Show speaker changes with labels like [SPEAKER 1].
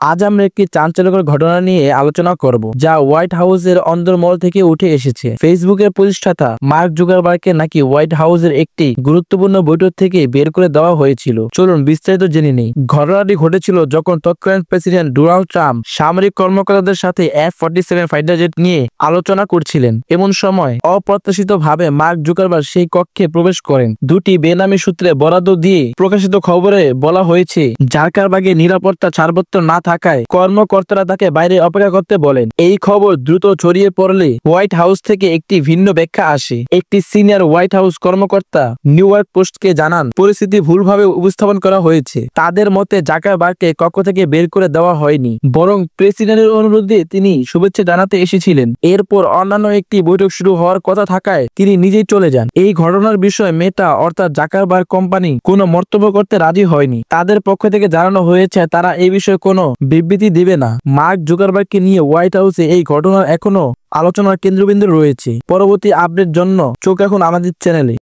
[SPEAKER 1] আজ আমরা একটি চাঞ্চল্যকর ঘটনা নিয়ে আলোচনা করব, যা হোয়াইট হাউসের অন্দরমহল থেকে উঠে এসেছে। ফেসবুকের প্রতিষ্ঠাতা মার্ক জুকারবার্গকে নাকি হোয়াইট হাউসের একটি গুরুত্বপূর্ণ বৈঠক থেকে বের করে দেওয়া হয়েছিল। চলুন বিস্তারিত জেনে নেই। ঘটনাটি ঘটেছিল যখন তৎকালীন প্রেসিডেন্ট ডোনাল্ড ট্রাম্প সামরিক কর্মকর্তাদের সাথে F-47 ফাইটার জেট নিয়ে আলোচনা করছিলেন। এমন সময় অপ্রত্যাশিতভাবে মার্ক জুকারবার্গ সেই কক্ষে প্রবেশ করেন। দুটি বেনামি সূত্রে বরাদ্দ দিয়ে প্রকাশিত খবরে বলা হয়েছে, জাকারবার্গের নিরাপত্তা ছাড়পত্র না থাকায় কর্মকর্তারা তাকে বাইরে অপেক্ষা করতে বলেন। এই খবর দ্রুত ছড়িয়ে পড়লে হোয়াইট হাউস থেকে একটি ভিন্ন ব্যাখ্যা আসে। একটি সিনিয়র হোয়াইট হাউস কর্মকর্তা নিউ ইয়র্ক পোস্টকে জানান, পরিস্থিতি ভুলভাবে উপস্থাপন করা হয়েছে। তাদের মতে জাকারবার্গকে কক্ষ থেকে বের করে দেওয়া হয়নি, বরং প্রেসিডেন্টের অনুরোধে তিনি শুভেচ্ছা জানাতে এসেছিলেন। এরপর অন্যান্য একটি বৈঠক শুরু হওয়ার কথা থাকায় তিনি নিজেই চলে যান। এই ঘটনার বিষয়ে মেটা অর্থাৎ জাকারবার্গ কোম্পানি কোনো মন্তব্য করতে রাজি হয়নি। তাদের পক্ষ থেকে জানানো হয়েছে তারা এই বিষয়ে কোনো বিবৃতি দিবে না। মার্ক জুকারবার্গকে নিয়ে হোয়াইট হাউসে এই ঘটনার এখনো আলোচনার কেন্দ্রবিন্দু রয়েছে। পরবর্তী আপডেট জন্য চোখ রাখুন আমাদের চ্যানেলে।